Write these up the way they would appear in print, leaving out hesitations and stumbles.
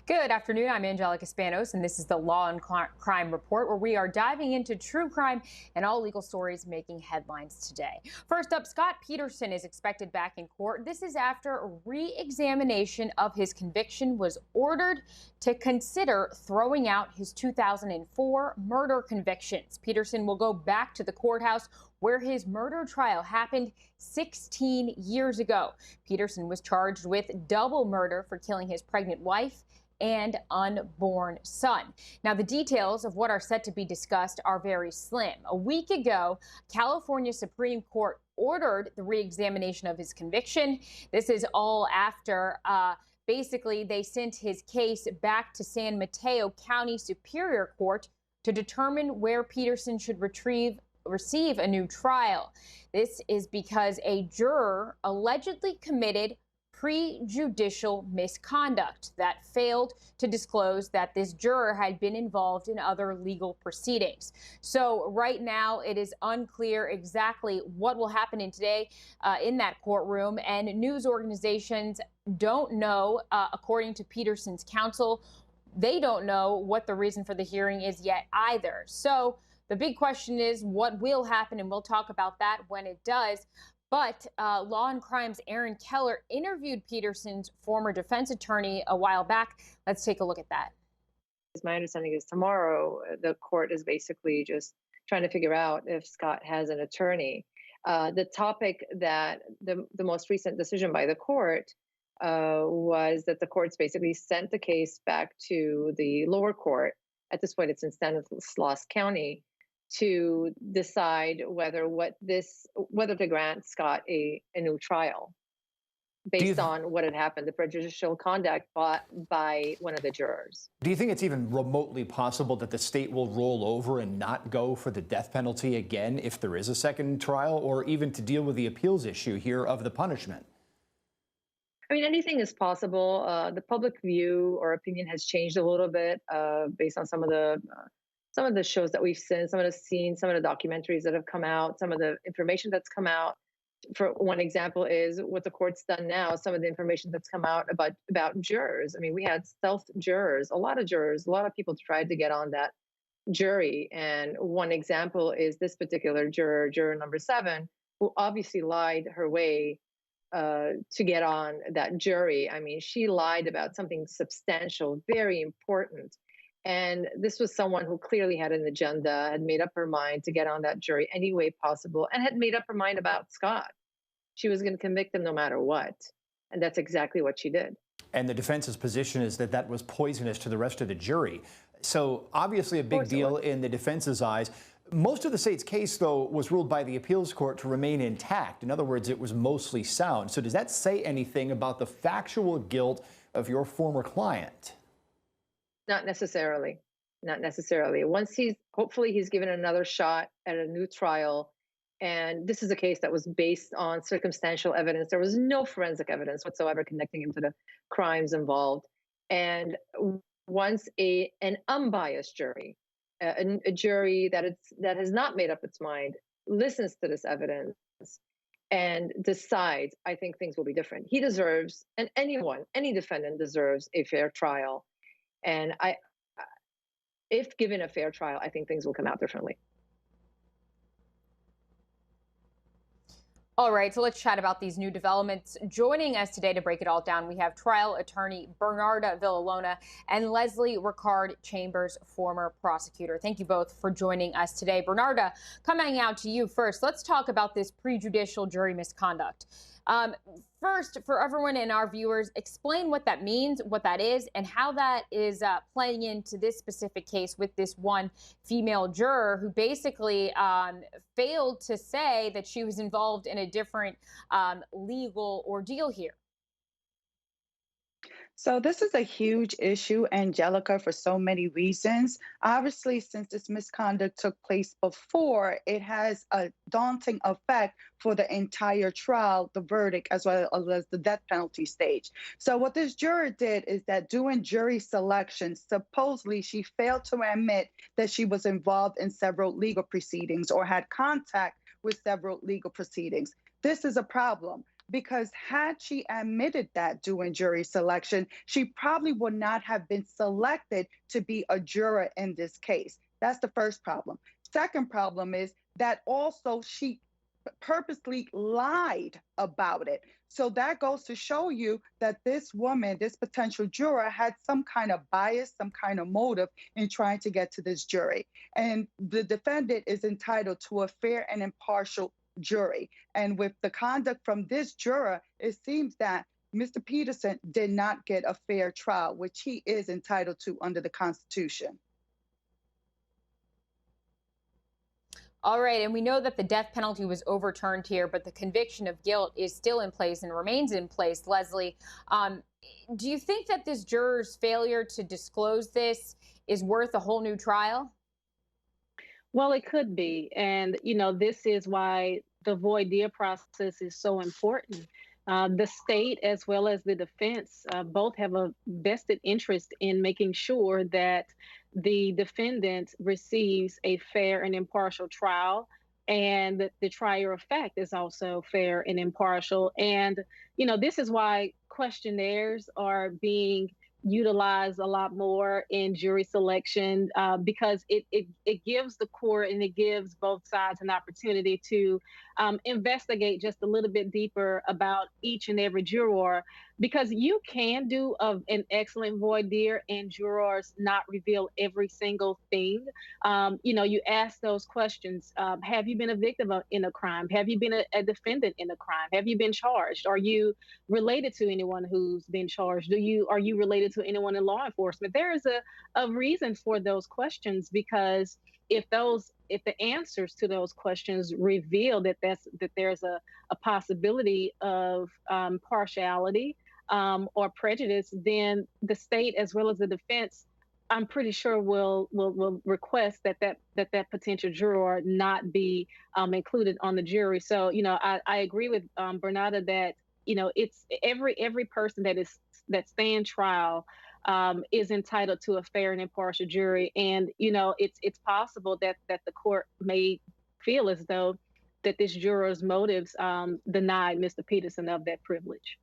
Good afternoon. I'm Angelica Spanos, and this is the Law and Crime Report, where we are diving into true crime and all legal stories making headlines today. First up, Scott Peterson is expected back in court. This is after a re-examination of his conviction was ordered to consider throwing out his 2004 murder convictions. Peterson will go back to the courthouse where his murder trial happened 16 years ago. Peterson was charged with double murder for killing his pregnant wife and unborn son. Now, the details of what are set to be discussed are very slim. A week ago, California Supreme Court ordered the re-examination of his conviction. This is all after basically they sent his case back to San Mateo County Superior Court to determine where Peterson should receive a new trial. This is because a juror allegedly committed prejudicial misconduct that failed to disclose that this juror had been involved in other legal proceedings. So right now it is unclear exactly what will happen in that courtroom, and news organizations don't know, according to Peterson's counsel, they don't know what the reason for the hearing is yet either. So the big question is what will happen, and we'll talk about that when it does. But Law and Crime's Aaron Keller interviewed Peterson's former defense attorney a while back. Let's take a look at that. My understanding is tomorrow the court is basically just trying to figure out if Scott has an attorney. The topic that the most recent decision by the court was that the courts basically sent the case back to the lower court. At this point, it's in Stanislaus County, to decide whether to grant Scott a new trial based on what had happened, the prejudicial conduct by one of the jurors. Do you think it's even remotely possible that the state will roll over and not go for the death penalty again if there is a second trial, or even to deal with the appeals issue here of the punishment? I mean, anything is possible. The public view or opinion has changed a little bit based on some of the shows that we've seen, some of the documentaries that have come out, some of the information that's come out. For one example is what the court's done now, some of the information that's come out about jurors. I mean, we had stealth jurors, a lot of people tried to get on that jury. And one example is this particular juror number 7, who obviously lied her way to get on that jury. I mean, she lied about something substantial, very important. And this was someone who clearly had an agenda, had made up her mind to get on that jury any way possible, and had made up her mind about Scott. She was going to convict him no matter what. And that's exactly what she did. And the defense's position is that that was poisonous to the rest of the jury. So obviously a big deal in the defense's eyes. Most of the state's case, though, was ruled by the appeals court to remain intact. In other words, it was mostly sound. So does that say anything about the factual guilt of your former client? Not necessarily. Not necessarily. Hopefully he's given another shot at a new trial. And this is a case that was based on circumstantial evidence. There was no forensic evidence whatsoever connecting him to the crimes involved. And once an unbiased jury, a jury that has not made up its mind, listens to this evidence and decides, I think things will be different. He deserves, and any defendant deserves a fair trial. And if given a fair trial, I think things will come out differently. All right, so let's chat about these new developments. Joining us today to break it all down, we have trial attorney Bernarda Villalona and Leslie Ricard Chambers, former prosecutor. Thank you both for joining us today. Bernarda, coming out to you first, let's talk about this prejudicial jury misconduct. First, for everyone and our viewers, explain what that means, what that is, and how that is playing into this specific case with this one female juror who basically failed to say that she was involved in a different legal ordeal here. So this is a huge issue, Angelica, for so many reasons. Obviously, since this misconduct took place before, it has a daunting effect for the entire trial, the verdict, as well as the death penalty stage. So what this juror did is that during jury selection, supposedly she failed to admit that she was involved in several legal proceedings or had contact with several legal proceedings. This is a problem. because had she admitted that during jury selection, she probably would not have been selected to be a juror in this case. That's the first problem. Second problem is that also she purposely lied about it. So that goes to show you that this woman, this potential juror, had some kind of bias, some kind of motive in trying to get to this jury. And the defendant is entitled to a fair and impartial jury. And with the conduct from this juror, it seems that Mr. Peterson did not get a fair trial, which he is entitled to under the Constitution. All right, and we know that the death penalty was overturned here, but the conviction of guilt is still in place and remains in place. Leslie, do you think that this juror's failure to disclose this is worth a whole new trial? Well, it could be. And, this is why the voir dire process is so important. The state as well as the defense both have a vested interest in making sure that the defendant receives a fair and impartial trial, and that the trier of fact is also fair and impartial. And, this is why questionnaires are being utilized a lot more in jury selection, because it gives the court and it gives both sides an opportunity to investigate just a little bit deeper about each and every juror, because you can do an excellent voir dire and jurors not reveal every single thing. You ask those questions. Have you been a victim in a crime? Have you been a defendant in a crime? Have you been charged? Are you related to anyone who's been charged? Are you related to anyone in law enforcement? There is a reason for those questions, because if the answers to those questions reveal that there's a possibility of partiality or prejudice, then the state as well as the defense, I'm pretty sure will request that potential juror not be included on the jury. So I agree with Bernarda that it's every person that stands trial is entitled to a fair and impartial jury. And, it's possible that the court may feel as though that this juror's motives denied Mr. Peterson of that privilege.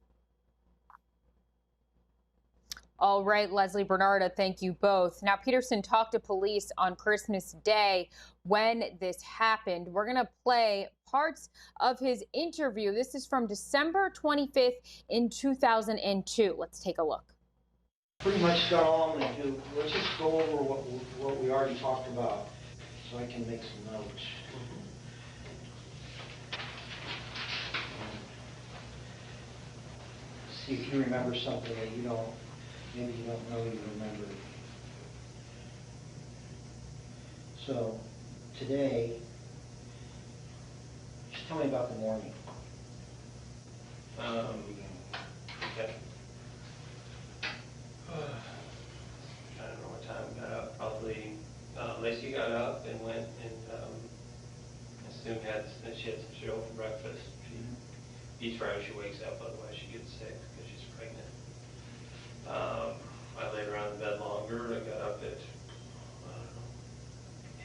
All right, Leslie, Bernarda, thank you both. Now, Peterson talked to police on Christmas Day when this happened. We're going to play parts of his interview. This is from December 25th in 2002. Let's take a look. Pretty much got all I'm going to do. Let's just go over what we already talked about so I can make some notes. See if you remember something that maybe you don't know you remember. So, today, just tell me about the morning. Okay. I don't know what time we got up. Probably Laci got up and went and assumed she had some cereal for breakfast. She eats right when she wakes up, otherwise she gets sick because she's pregnant. I laid around in bed longer. I got up at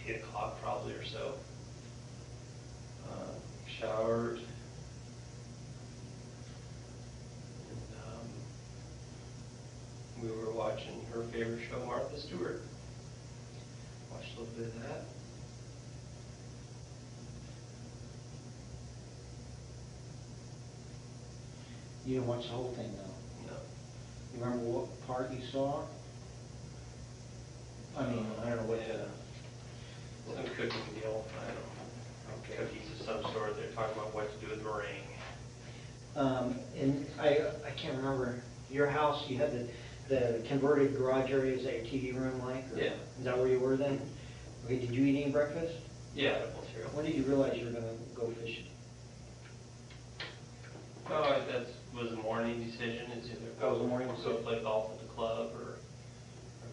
8 o'clock probably or so. Showered. We were watching her favorite show, Martha Stewart. Watched a little bit of that. You didn't watch the whole thing, though? No. You remember what part you saw? I mean, I don't know what some cooking deal. I don't know. Okay. Cookies of some sort. They're talking about what to do with meringue. And I can't remember. Your house, you had the converted garage area. Is that your TV room, like? Yeah. Is that where you were then? Okay. Did you eat any breakfast? Yeah, edible cereal. When did you realize you were going to go fishing? Oh, that was a morning decision. It's either go play golf at the club or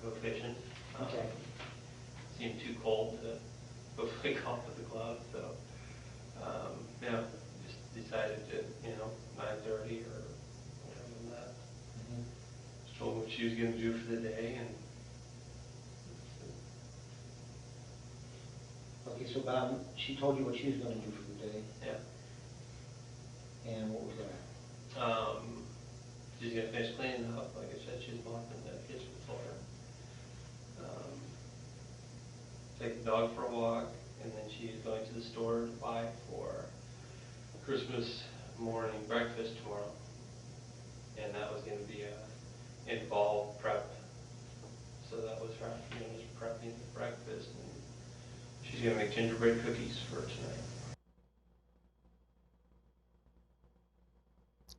go fishing. Okay. Seemed too cold to go play golf at the club, so just decided to 9:30 or whatever than that. Mm-hmm. Just told her what she was going to do for the day, and Okay, so she told you what she was going to do for the day. yeah. And what was that? She's gonna finish cleaning up. Like I said, she's mopping the kitchen floor. Take the dog for a walk, and then she's going to the store to buy for Christmas morning breakfast tomorrow. And that was going to be involved prep. So that was her, just prepping the breakfast, and she's going to make gingerbread cookies for tonight.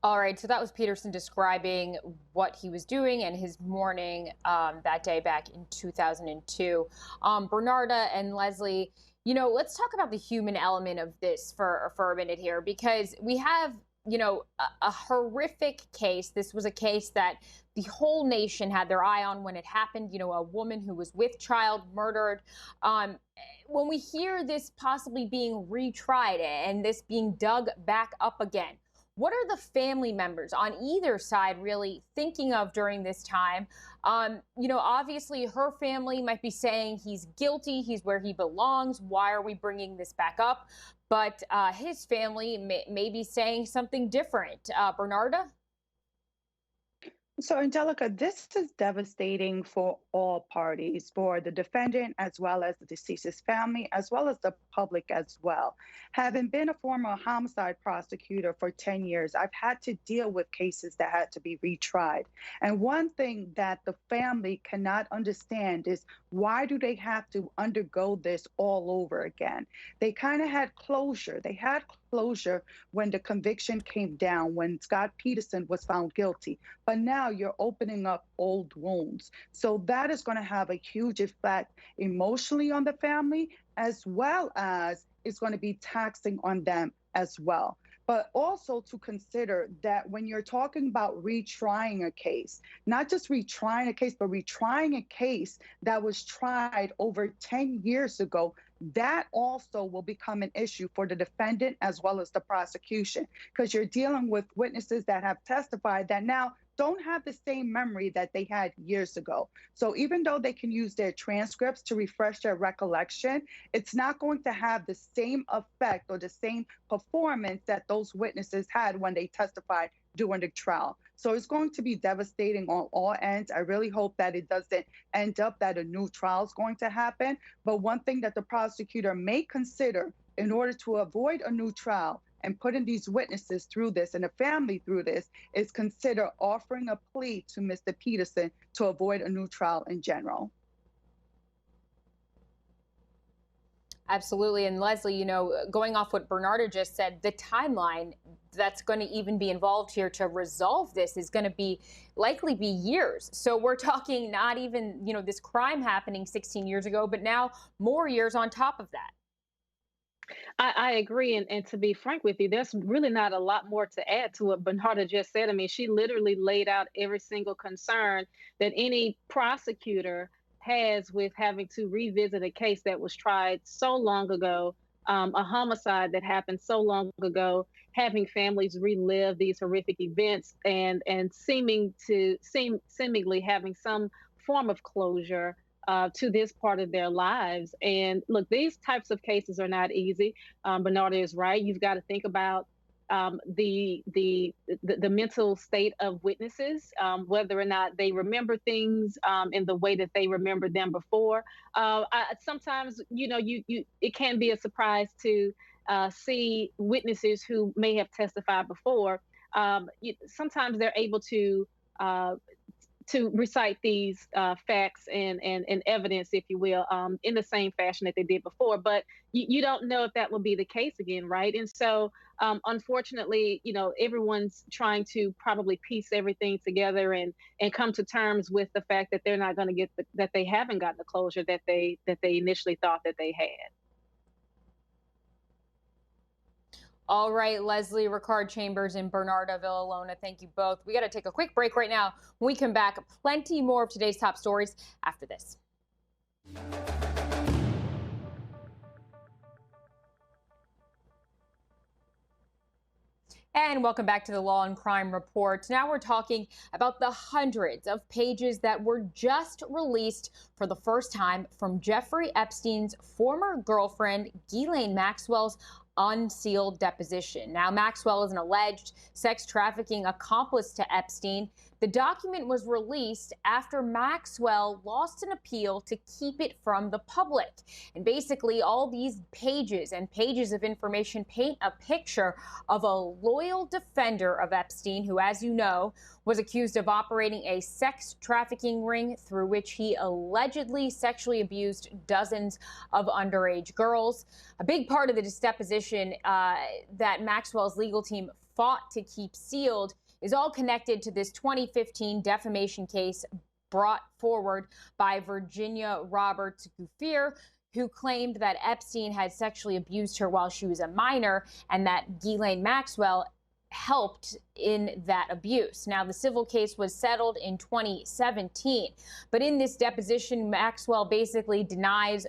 All right, so that was Peterson describing what he was doing and his morning that day back in 2002. Bernarda and Leslie, let's talk about the human element of this for a minute here, because we have, a horrific case. This was a case that the whole nation had their eye on when it happened, a woman who was with child murdered. When we hear this possibly being retried and this being dug back up again, what are the family members on either side really thinking of during this time? Obviously her family might be saying he's guilty, he's where he belongs, why are we bringing this back up? But his family may be saying something different. Bernarda? So, Angelica, this is devastating for all parties, for the defendant as well as the deceased's family, as well as the public as well. Having been a former homicide prosecutor for 10 years, I've had to deal with cases that had to be retried. And one thing that the family cannot understand is, why do they have to undergo this all over again? They kind of had closure. They had closure when the conviction came down, when Scott Peterson was found guilty. But now you're opening up old wounds. So that is going to have a huge effect emotionally on the family, as well as it's going to be taxing on them as well. But also to consider that when you're talking about retrying a case, not just retrying a case, but retrying a case that was tried over 10 years ago, that also will become an issue for the defendant as well as the prosecution, because you're dealing with witnesses that have testified that now don't have the same memory that they had years ago. So even though they can use their transcripts to refresh their recollection, it's not going to have the same effect or the same performance that those witnesses had when they testified during the trial. So it's going to be devastating on all ends. I really hope that it doesn't end up that a new trial is going to happen. But one thing that the prosecutor may consider in order to avoid a new trial and putting these witnesses through this and the family through this is consider offering a plea to Mr. Peterson to avoid a new trial in general. Absolutely. And Leslie, going off what Bernarda just said, the timeline that's going to even be involved here to resolve this is going to likely be years. So we're talking not even, this crime happening 16 years ago, but now more years on top of that. I agree. And to be frank with you, there's really not a lot more to add to what Bernarda just said. I mean, she literally laid out every single concern that any prosecutor has with having to revisit a case that was tried so long ago, a homicide that happened so long ago, having families relive these horrific events and seemingly having some form of closure to this part of their lives. And look, these types of cases are not easy. Bernarda is right. You've got to think about the mental state of witnesses, whether or not they remember things in the way that they remembered them before. Sometimes, it can be a surprise to see witnesses who may have testified before. Sometimes they're able to recite these facts and evidence, if you will, in the same fashion that they did before. But you don't know if that will be the case again, right? And so, unfortunately, everyone's trying to probably piece everything together and come to terms with the fact that they're not going to get that they haven't gotten the closure that they initially thought that they had. All right, Leslie, Ricard Chambers, and Bernarda Villalona, thank you both. We got to take a quick break right now. When we come back, plenty more of today's top stories after this. And welcome back to the Law and Crime Report. Now we're talking about the hundreds of pages that were just released for the first time from Jeffrey Epstein's former girlfriend, Ghislaine Maxwell's unsealed deposition. Now, Maxwell is an alleged sex trafficking accomplice to Epstein. The document was released after Maxwell lost an appeal to keep it from the public. And basically, all these pages and pages of information paint a picture of a loyal defender of Epstein, who, as you know, was accused of operating a sex trafficking ring through which he allegedly sexually abused dozens of underage girls. A big part of this deposition that Maxwell's legal team fought to keep sealed is all connected to this 2015 defamation case brought forward by Virginia Roberts Guffier, who claimed that Epstein had sexually abused her while she was a minor and that Ghislaine Maxwell helped in that abuse. Now, the civil case was settled in 2017, but in this deposition, Maxwell basically denies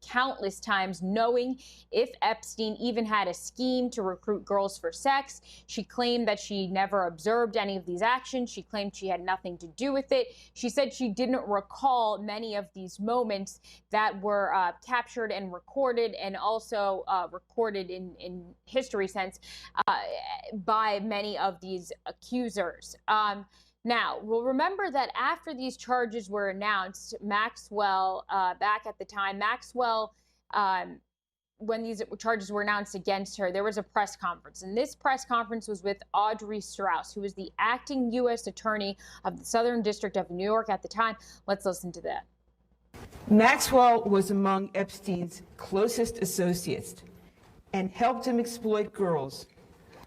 countless times knowing if Epstein even had a scheme to recruit girls for sex. She claimed that she never observed any of these actions. She claimed she had nothing to do with it. She said she didn't recall many of these moments that were captured and recorded, and also recorded in history sense by many of these accusers. Now, we'll remember that after these charges were announced, Maxwell, back at the time, Maxwell, when these charges were announced against her, there was a press conference. And this press conference was with Audrey Strauss, who was the acting U.S. Attorney of the Southern District of New York at the time. Let's listen to that. Maxwell was among Epstein's closest associates and helped him exploit girls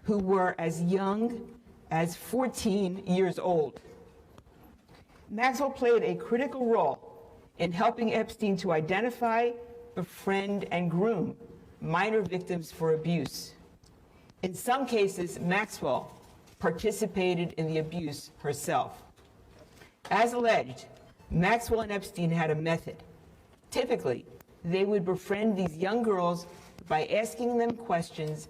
who were as young as 14 years old. Maxwell played a critical role in helping Epstein to identify, befriend, and groom minor victims for abuse. In some cases, Maxwell participated in the abuse herself. As alleged, Maxwell and Epstein had a method. Typically, they would befriend these young girls by asking them questions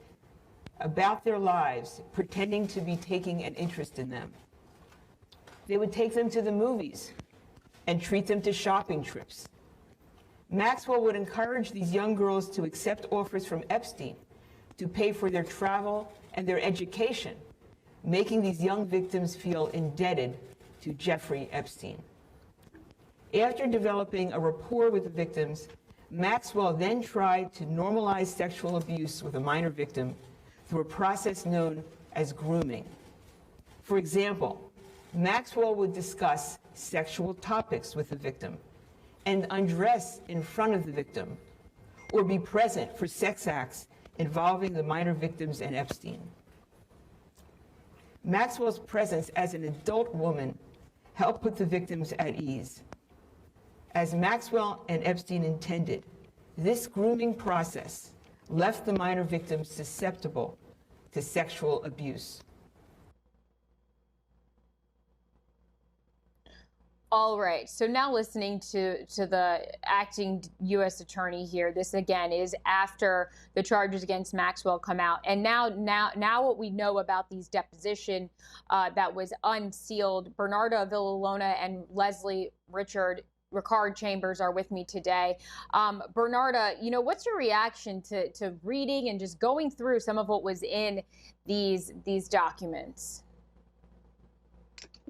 about their lives, pretending to be taking an interest in them. They would take them to the movies and treat them to shopping trips. Maxwell would encourage these young girls to accept offers from Epstein to pay for their travel and their education, making these young victims feel indebted to Jeffrey Epstein. After developing a rapport with the victims, Maxwell then tried to normalize sexual abuse with a minor victim through a process known as grooming. For example, Maxwell would discuss sexual topics with the victim and undress in front of the victim, or be present for sex acts involving the minor victims and Epstein. Maxwell's presence as an adult woman helped put the victims at ease. As Maxwell and Epstein intended, this grooming process left the minor victims susceptible to sexual abuse. All right, so now listening to the acting U.S. attorney here, this again is after the charges against Maxwell come out. And now what we know about these deposition that was unsealed, Bernarda Villalona and Leslie Ricard Chambers are with me today. Bernarda, what's your reaction to reading and just going through some of what was in these documents?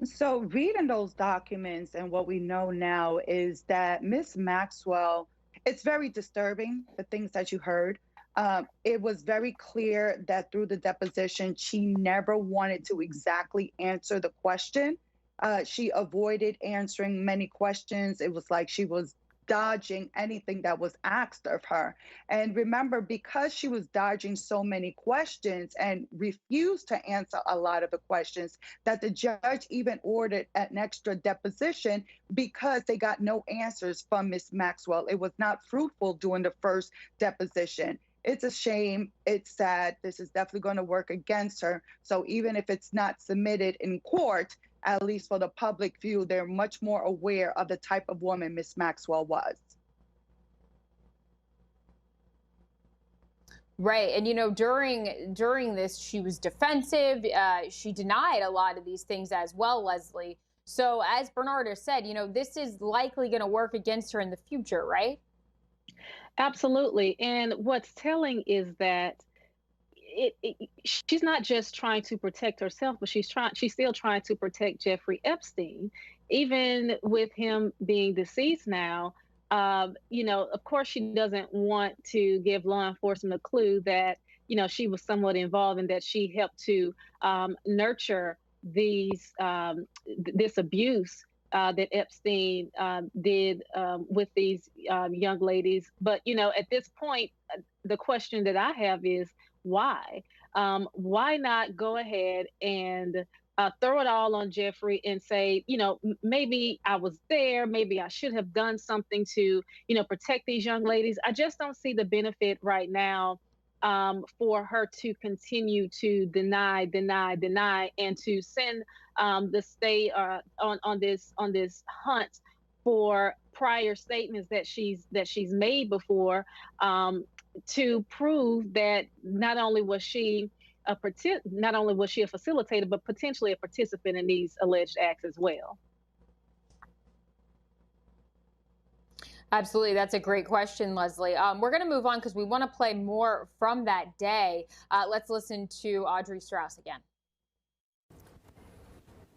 So reading those documents, and what we know now is that Miss Maxwell, it's very disturbing, the things that you heard. It was very clear that through the deposition, she never wanted to exactly answer the question. She avoided answering many questions. It was like she was dodging anything that was asked of her. And remember, because she was dodging so many questions and refused to answer a lot of the questions, that the judge even ordered an extra deposition because they got no answers from Miss Maxwell. It was not fruitful during the first deposition. It's a shame. It's sad. This is definitely going to work against her. So even if it's not submitted in court, at least for the public view, they're much more aware of the type of woman Miss Maxwell was. Right. And, during this, she was defensive. She denied a lot of these things as well, Leslie. So as Bernarda said, this is likely going to work against her in the future, right? Absolutely. And what's telling is that she's not just trying to protect herself, but she's still trying to protect Jeffrey Epstein, even with him being deceased now. Of course, she doesn't want to give law enforcement a clue that, she was somewhat involved and that she helped to nurture this abuse that Epstein did with these young ladies. But, at this point, the question that I have is why? Why not go ahead and throw it all on Jeffrey and say, maybe I was there, maybe I should have done something to, protect these young ladies. I just don't see the benefit right now for her to continue to deny, and to send the state on this hunt for prior statements that she's made before, to prove that not only was she a facilitator, but potentially a participant in these alleged acts as well. Absolutely. That's a great question, Leslie. We're going to move on because we want to play more from that day. Let's listen to Audrey Strauss again.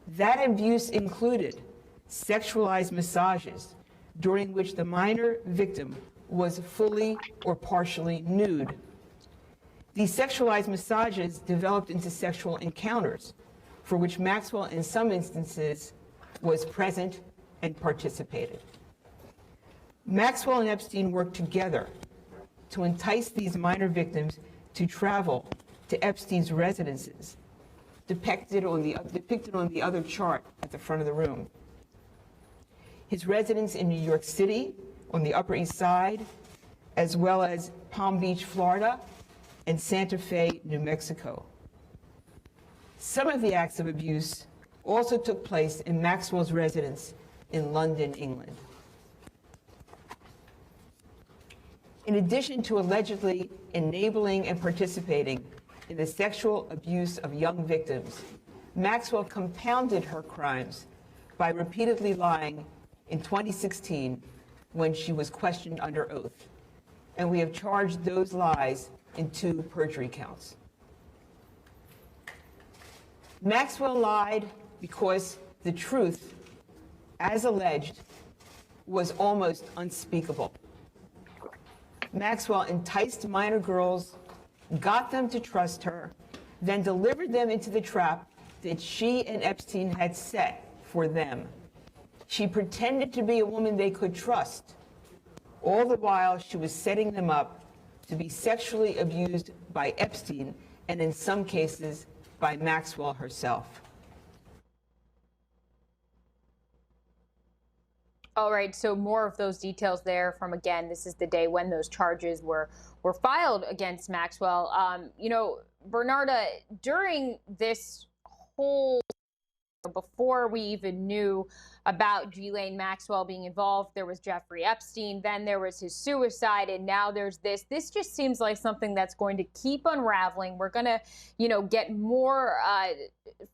That abuse included sexualized massages during which the minor victim was fully or partially nude. These sexualized massages developed into sexual encounters for which Maxwell, in some instances, was present and participated. Maxwell and Epstein worked together to entice these minor victims to travel to Epstein's residences, depicted on the other chart at the front of the room. His residence in New York City on the Upper East Side, as well as Palm Beach, Florida, and Santa Fe, New Mexico. Some of the acts of abuse also took place in Maxwell's residence in London, England. In addition to allegedly enabling and participating in the sexual abuse of young victims, Maxwell compounded her crimes by repeatedly lying in 2016 when she was questioned under oath. And we have charged those lies in 2 perjury counts. Maxwell lied because the truth, as alleged, was almost unspeakable. Maxwell enticed minor girls, got them to trust her, then delivered them into the trap that she and Epstein had set for them. She pretended to be a woman they could trust. All the while, she was setting them up to be sexually abused by Epstein, and in some cases, by Maxwell herself. All right, so more of those details there from, again, this is the day when those charges were filed against Maxwell. Bernarda, during this whole, before we even knew about Ghislaine Maxwell being involved, there was Jeffrey Epstein, then there was his suicide, and now there's this. This just seems like something that's going to keep unraveling. We're going to, get more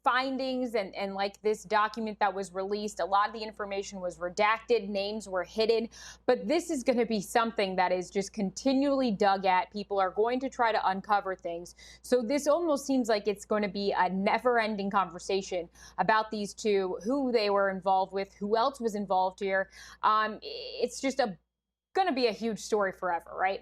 findings, and like this document that was released, a lot of the information was redacted, names were hidden, but this is going to be something that is just continually dug at. People are going to try to uncover things. So this almost seems like it's going to be a never-ending conversation about these two, who they were involved with, who else was involved here. It's just going to be a huge story forever, right?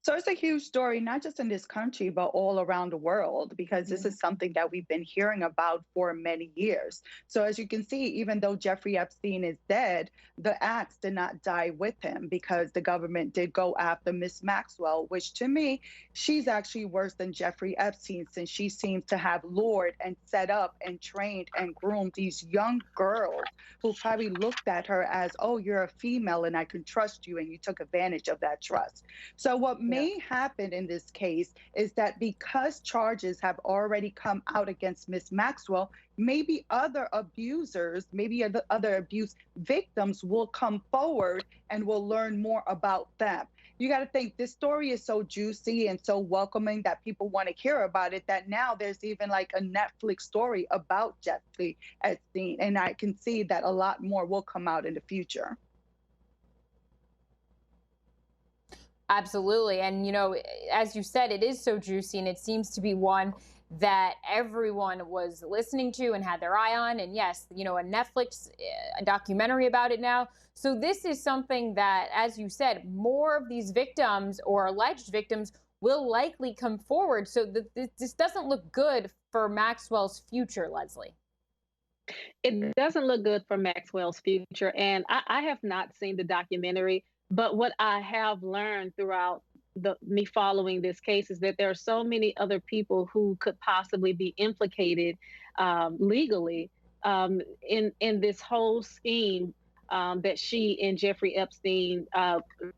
So it's a huge story, not just in this country, but all around the world, because this is something that we've been hearing about for many years. So as you can see, even though Jeffrey Epstein is dead, the acts did not die with him, because the government did go after Miss Maxwell, which to me, she's actually worse than Jeffrey Epstein, since she seems to have lured and set up and trained and groomed these young girls who probably looked at her as, oh, you're a female and I can trust you, and you took advantage of that trust. So what may happen in this case is that because charges have already come out against Miss Maxwell, maybe other abusers, maybe other abuse victims will come forward and we'll learn more about them. You got to think, this story is so juicy and so welcoming that people want to hear about it, that now there's even like a Netflix story about Jeffrey Epstein. And I can see that a lot more will come out in the future. Absolutely. And, as you said, it is so juicy, and it seems to be one that everyone was listening to and had their eye on. And yes, a Netflix a documentary about it now. So this is something that, as you said, more of these victims or alleged victims will likely come forward. So this doesn't look good for Maxwell's future, Leslie. It doesn't look good for Maxwell's future. And I have not seen the documentary, but what I have learned throughout me following this case is that there are so many other people who could possibly be implicated legally in this whole scheme that she and Jeffrey Epstein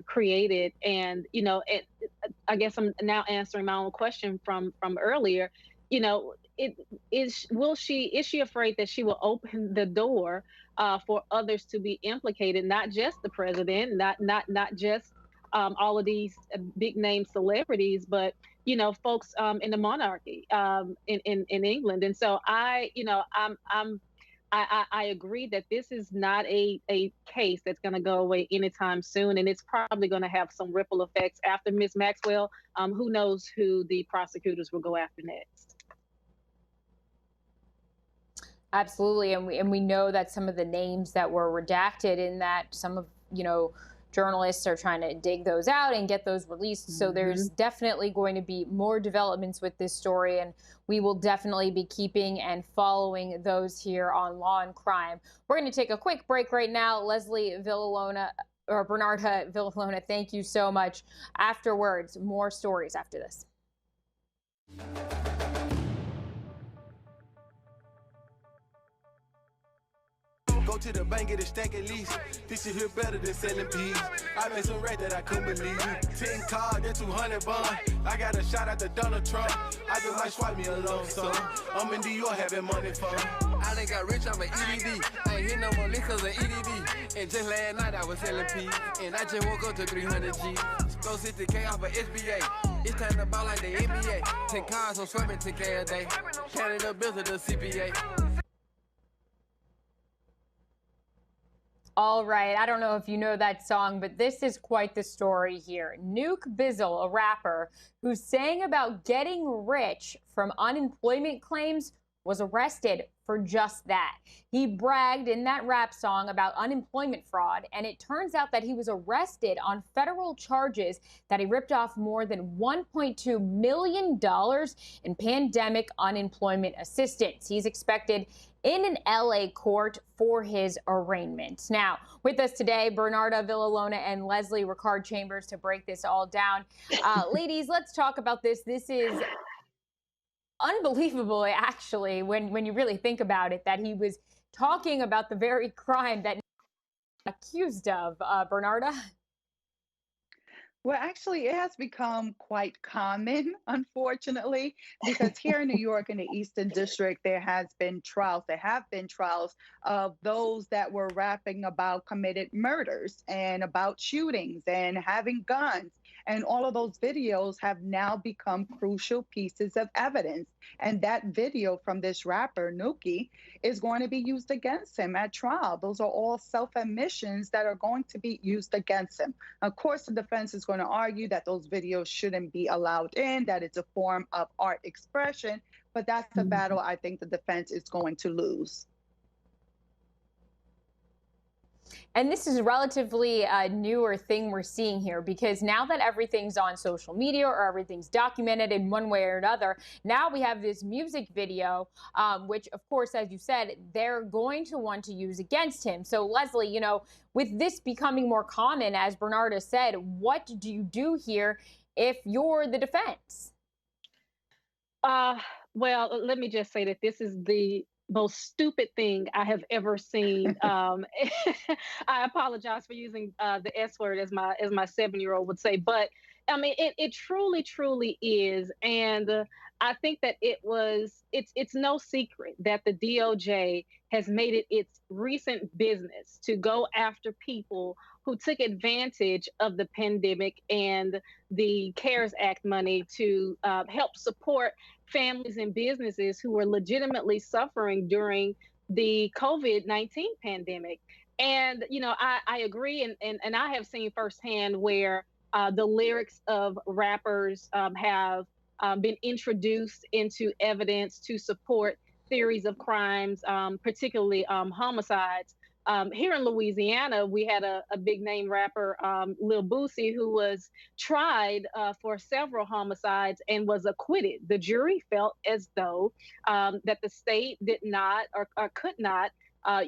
created. And I guess I'm now answering my own question from earlier. Is she afraid that she will open the door for others to be implicated, not just the president, not just all of these big name celebrities, but folks in the monarchy in England. And so I agree that this is not a case that's going to go away anytime soon, and it's probably going to have some ripple effects after Miss Maxwell. Who knows who the prosecutors will go after next? Absolutely, and we know that some of the names that were redacted in that, some of journalists are trying to dig those out and get those released. So there's definitely going to be more developments with this story, and we will definitely be keeping and following those here on Law and Crime. We're going to take a quick break right now. Leslie Villalona, or Bernarda Villalona, thank you so much. Afterwards, more stories after this. Go to the bank, get a stack at least. This shit here better than selling peas. I made some rap that I couldn't believe. 10 cars, that 200 bond. I got a shot at the Donald Trump. I just might swipe me a loan song. I'm in New York having money fun. I done got rich off of EDD. I ain't hit no more liquors than EDD. And just last night I was selling P. And I just woke up to 300 G. Go 60K off of SBA. It's time to ball like the NBA. 10 cars, I'm swimming 10K a day. Counting the bills at the CPA. All right, I don't know if you know that song, but this is quite the story here. Nuke Bizzle, a rapper who sang about getting rich from unemployment claims, was arrested for just that. He bragged in that rap song about unemployment fraud, and it turns out that he was arrested on federal charges that he ripped off more than $1.2 million in pandemic unemployment assistance. He's expected in an LA court for his arraignment. Now, with us today, Bernarda Villalona and Leslie Ricard Chambers to break this all down. Ladies, let's talk about this. This is unbelievable, actually, when you really think about it, that he was talking about the very crime that he's accused of. Bernarda? Well, actually, it has become quite common, unfortunately, because here in New York, in the Eastern District, there have been trials of those that were rapping about committed murders and about shootings and having guns. And all of those videos have now become crucial pieces of evidence. And that video from this rapper, Nuki, is going to be used against him at trial. Those are all self-admissions that are going to be used against him. Of course, the defense is going to argue that those videos shouldn't be allowed in, that it's a form of art expression. But that's a battle I think the defense is going to lose. And this is relatively a newer thing we're seeing here, because now that everything's on social media or everything's documented in one way or another, now we have this music video, which, of course, as you said, they're going to want to use against him. So, Leslie, with this becoming more common, as Bernarda said, what do you do here if you're the defense? Well, let me just say that this is the most stupid thing I have ever seen. I apologize for using the S word, as my 7-year-old would say, but I mean, it truly is. And I think that it's no secret that the DOJ has made it its recent business to go after people who took advantage of the pandemic and the CARES Act money to help support families and businesses who were legitimately suffering during the COVID-19 pandemic. And, I agree. And I have seen firsthand where the lyrics of rappers have been introduced into evidence to support theories of crimes, particularly homicides. Here in Louisiana, we had a big name rapper, Lil Boosie, who was tried for several homicides and was acquitted. The jury felt as though that the state did not or could not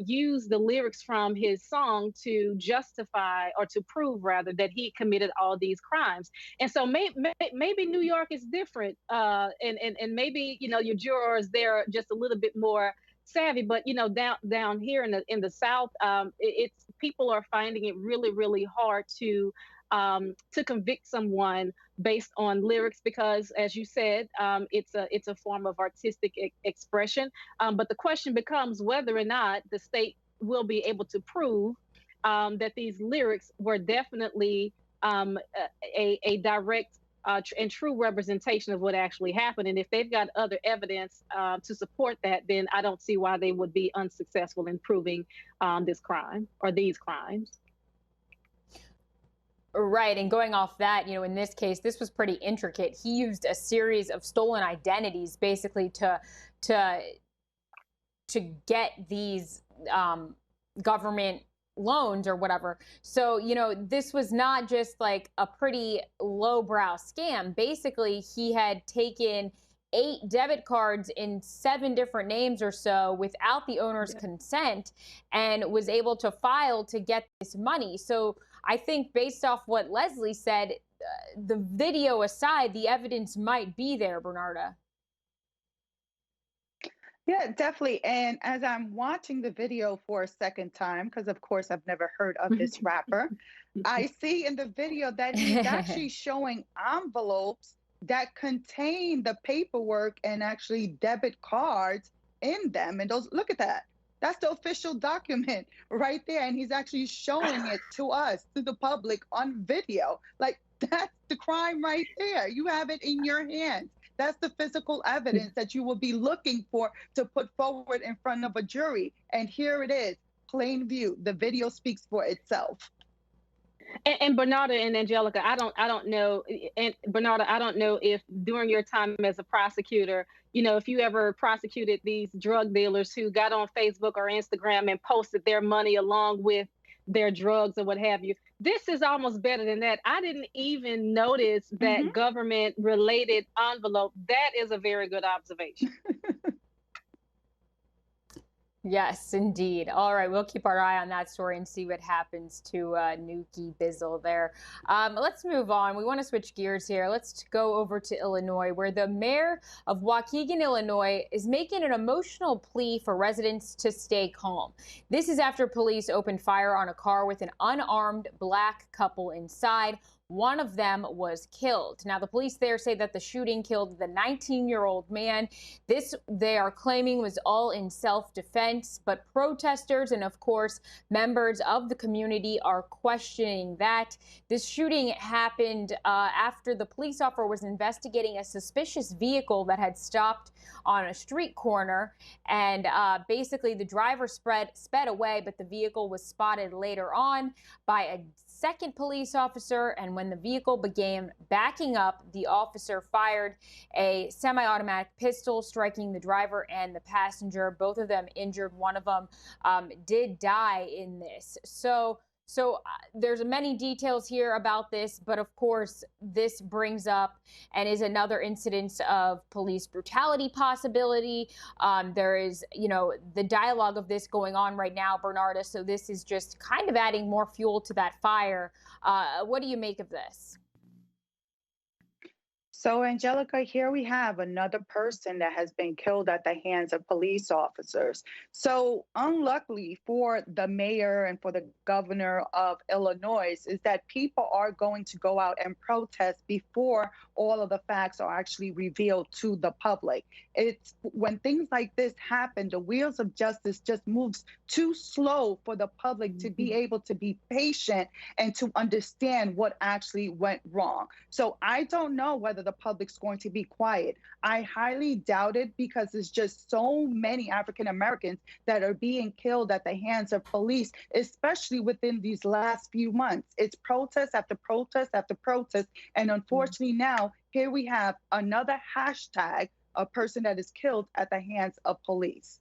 use the lyrics from his song to justify or to prove rather that he committed all these crimes. And so maybe New York is different, and maybe your jurors there are just a little bit more savvy. But down here in the South, it's people are finding it really hard to convict someone based on lyrics because, as you said, it's a form of artistic expression. But the question becomes whether or not the state will be able to prove that these lyrics were definitely a direct and true representation of what actually happened. And if they've got other evidence to support that, then I don't see why they would be unsuccessful in proving this crime or these crimes. Right, and going off that, in this case, this was pretty intricate. He used a series of stolen identities, basically, to get these government loans or whatever. So, this was not just like a pretty lowbrow scam. Basically, he had taken 8 debit cards in 7 different names or so without the owner's consent and was able to file to get this money. So I think based off what Leslie said, the video aside, the evidence might be there, Bernarda. Yeah, definitely. And as I'm watching the video for a second time, because of course I've never heard of this rapper, I see in the video that he's actually showing envelopes that contain the paperwork and actually debit cards in them. And those, look at that. That's the official document right there. And he's actually showing it to us, to the public on video. Like, that's the crime right there. You have it in your hands. That's the physical evidence that you will be looking for to put forward in front of a jury. And here it is, plain view. The video speaks for itself. And Bernarda and Angelica, I don't know. And Bernarda, I don't know if during your time as a prosecutor, if you ever prosecuted these drug dealers who got on Facebook or Instagram and posted their money along with their drugs or what have you. This is almost better than that. I didn't even notice that government-related envelope. That is a very good observation. Yes, indeed. All right, we'll keep our eye on that story and see what happens to Nuki Bizzle there. Let's move on. We want to switch gears here. Let's go over to Illinois, where the mayor of Waukegan, Illinois, is making an emotional plea for residents to stay calm. This is after police opened fire on a car with an unarmed black couple inside. One of them was killed. Now, the police there say that the shooting killed the 19-year-old man. This, they are claiming, was all in self-defense, but protesters and, of course, members of the community are questioning that. This shooting happened after the police officer was investigating a suspicious vehicle that had stopped on a street corner, and basically the driver sped away, but the vehicle was spotted later on by a second police officer, and when the vehicle began backing up, the officer fired a semi-automatic pistol, striking the driver and the passenger. Both of them injured. One of them did die in this. So there's many details here about this, but of course, this brings up and is another incidence of police brutality possibility. There is, the dialogue of this going on right now, Bernarda. So this is just kind of adding more fuel to that fire. What do you make of this? So, Angelica, here we have another person that has been killed at the hands of police officers. So, unluckily for the mayor and for the governor of Illinois is that people are going to go out and protest before all of the facts are actually revealed to the public. It's when things like this happen, the wheels of justice just moves too slow for the public to be able to be patient and to understand what actually went wrong. So I don't know whether the public's going to be quiet. I highly doubt it because there's just so many African Americans that are being killed at the hands of police, especially within these last few months. It's protest after protest after protest. And unfortunately now, here we have another hashtag, a person that is killed at the hands of police.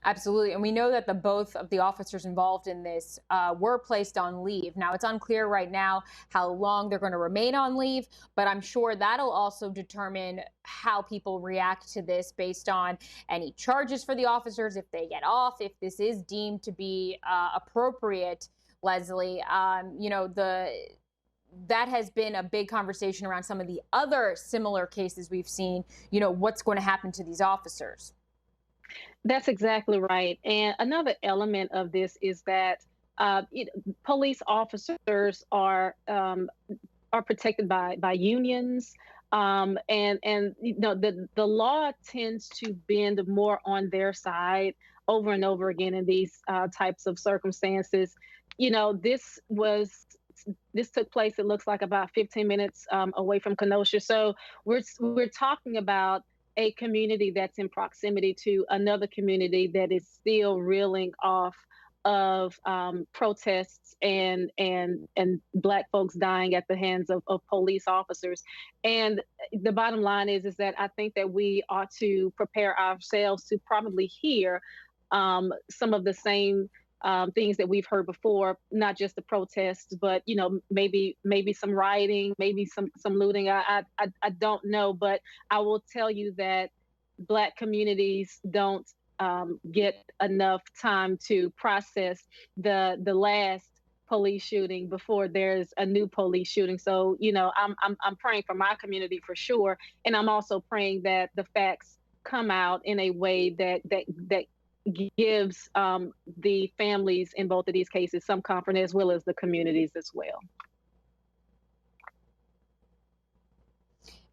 Absolutely. And we know that both of the officers involved in this were placed on leave. Now, it's unclear right now how long they're going to remain on leave, but I'm sure that'll also determine how people react to this based on any charges for the officers, if they get off, if this is deemed to be appropriate, Leslie. That has been a big conversation around some of the other similar cases we've seen. What's going to happen to these officers? That's exactly right. And another element of this is that police officers are protected by unions, and the law tends to bend more on their side over and over again in these types of circumstances. This took place, it looks like, about 15 minutes away from Kenosha. So we're talking about a community that's in proximity to another community that is still reeling off of protests and Black folks dying at the hands of police officers. And the bottom line is that I think that we ought to prepare ourselves to probably hear some of the same things that we've heard before, not just the protests, but maybe some rioting, maybe some looting. I don't know, but I will tell you that Black communities don't get enough time to process the last police shooting before there's a new police shooting. So I'm praying for my community for sure, and I'm also praying that the facts come out in a way that gives the families in both of these cases some comfort, as well as the communities as well.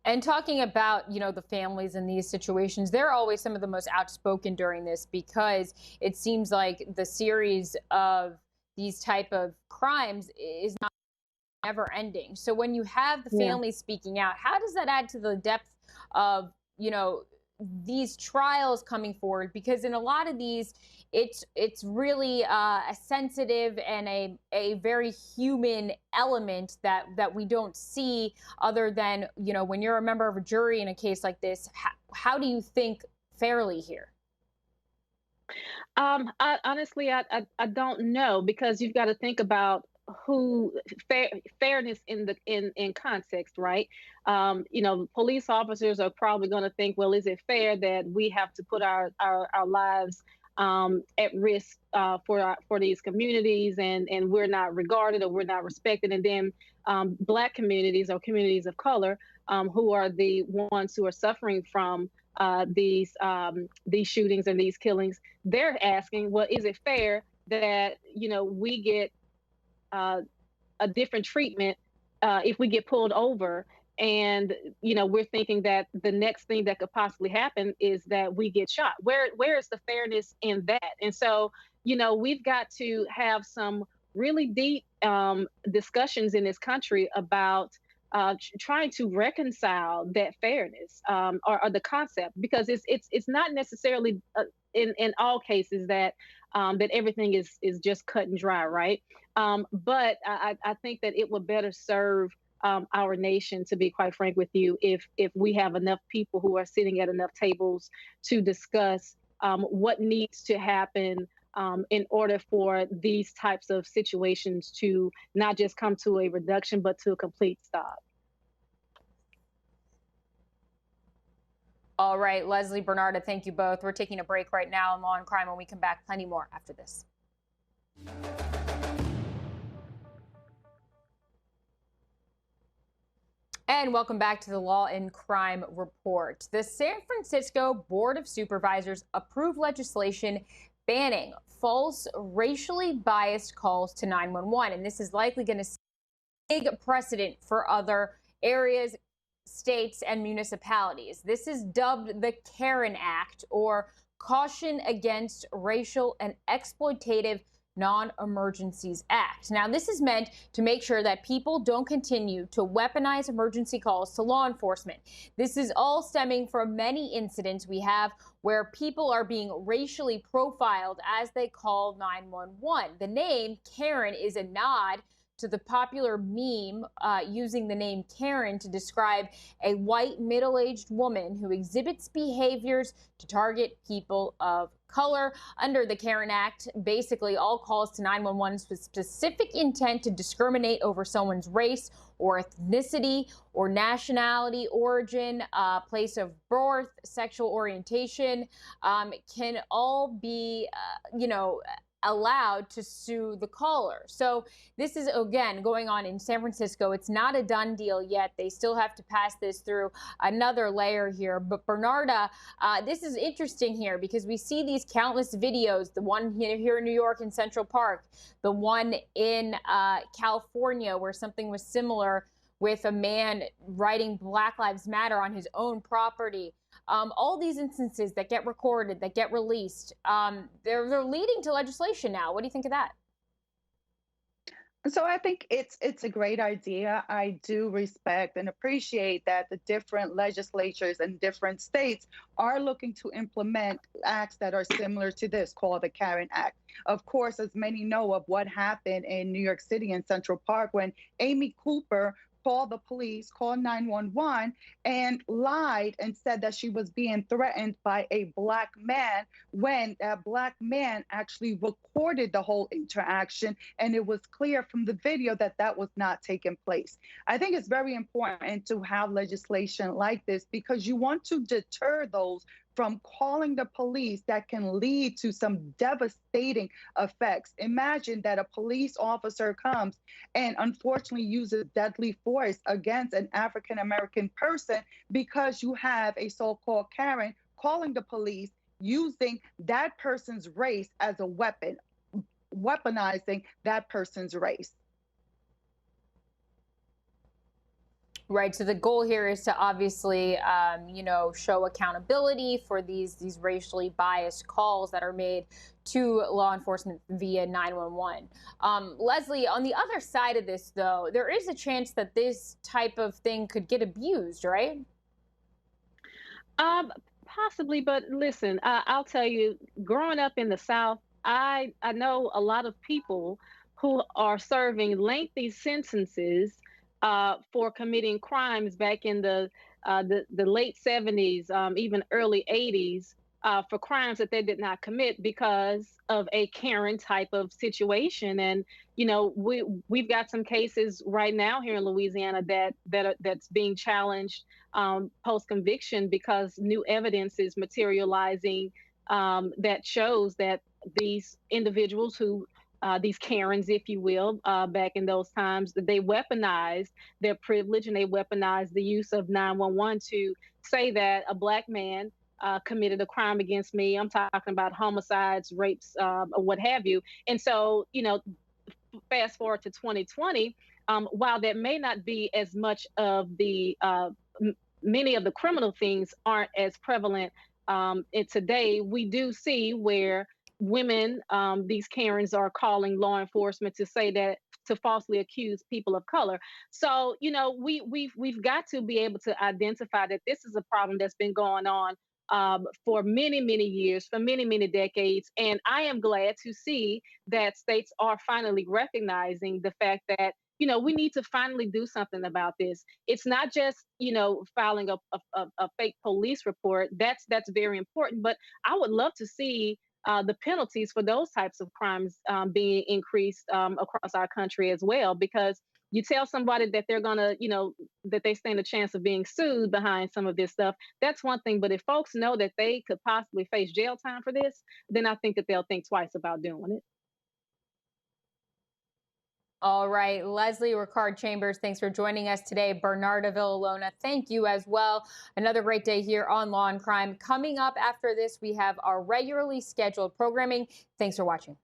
And talking about, the families in these situations, they're always some of the most outspoken during this, because it seems like the series of these type of crimes is not never ending. So when you have the families speaking out, how does that add to the depth of, these trials coming forward? Because in a lot of these, it's really a sensitive and a very human element that we don't see, other than, when you're a member of a jury in a case like this, how do you think fairly here? Honestly, I don't know, because you've got to think about fairness in context, right? Police officers are probably going to think, well, is it fair that we have to put our lives at risk for these communities, and we're not regarded or we're not respected? And then Black communities or communities of color, who are the ones who are suffering from these shootings and these killings, they're asking, well, is it fair that we get a different treatment if we get pulled over? And we're thinking that the next thing that could possibly happen is that we get shot. Where is the fairness in that? And so we've got to have some really deep discussions in this country about trying to reconcile that fairness or the concept, because it's not necessarily in all cases that everything is just cut and dry, right? But I think that it would better serve our nation, to be quite frank with you, if we have enough people who are sitting at enough tables to discuss what needs to happen in order for these types of situations to not just come to a reduction, but to a complete stop. All right, Leslie, Bernarda, thank you both. We're taking a break right now on Law and Crime. When we come back, plenty more after this. And welcome back to the Law and Crime Report. The San Francisco Board of Supervisors approved legislation banning false, racially biased calls to 911. And this is likely going to set a big precedent for other areas, states, and municipalities. This is dubbed the CAREN Act, or Caution Against Racial and Exploitative Non-Emergencies Act. Now, this is meant to make sure that people don't continue to weaponize emergency calls to law enforcement. This is all stemming from many incidents we have where people are being racially profiled as they call 911. The name Karen is a nod to the popular meme using the name Karen to describe a white middle-aged woman who exhibits behaviors to target people of color. Under the CAREN Act, basically all calls to 911 with specific intent to discriminate over someone's race or ethnicity or nationality, origin, place of birth, sexual orientation can all be, allowed to sue the caller. So this is, again, going on in San Francisco. It's not a done deal yet. They still have to pass this through another layer here. But Bernarda, this is interesting here because we see these countless videos, the one here in New York in Central Park, the one in California where something was similar with a man writing Black Lives Matter on his own property. All these instances that get recorded, that get released, they're leading to legislation now. What do you think of that? So I think it's a great idea. I do respect and appreciate that the different legislatures in different states are looking to implement acts that are similar to this, called the CAREN Act. Of course, as many know of what happened in New York City in Central Park when Amy Cooper called the police, called 911, and lied and said that she was being threatened by a Black man when that Black man actually recorded the whole interaction, and it was clear from the video that that was not taking place. I think it's very important to have legislation like this because you want to deter those from calling the police that can lead to some devastating effects. Imagine that a police officer comes and unfortunately uses deadly force against an African-American person because you have a so-called Karen calling the police using that person's race as a weapon, weaponizing that person's race. Right. So the goal here is to obviously, show accountability for these racially biased calls that are made to law enforcement via 911. Leslie, on the other side of this, though, there is a chance that this type of thing could get abused, right? Possibly, but listen, I'll tell you, growing up in the South, I know a lot of people who are serving lengthy sentences for committing crimes back in the late 70s, even early 80s, for crimes that they did not commit because of a Karen type of situation. And we've got some cases right now here in Louisiana that's being challenged post conviction because new evidence is materializing that shows that these individuals who these Karens, if you will, back in those times, they weaponized their privilege and they weaponized the use of 911 to say that a Black man committed a crime against me. I'm talking about homicides, rapes, or what have you. And so, fast forward to 2020, while that may not be as much of the, many of the criminal things aren't as prevalent today, we do see where women, these Karens, are calling law enforcement to say that, to falsely accuse people of color. So, we've got to be able to identify that this is a problem that's been going on for many, many years, for many, many decades. And I am glad to see that states are finally recognizing the fact that, we need to finally do something about this. It's not just, filing a fake police report. That's very important. But I would love to see the penalties for those types of crimes being increased across our country as well, because you tell somebody that they're gonna, that they stand a chance of being sued behind some of this stuff. That's one thing. But if folks know that they could possibly face jail time for this, then I think that they'll think twice about doing it. All right, Leslie Ricard Chambers, thanks for joining us today. Bernarda Villalona, thank you as well. Another great day here on Law and Crime. Coming up after this, we have our regularly scheduled programming. Thanks for watching.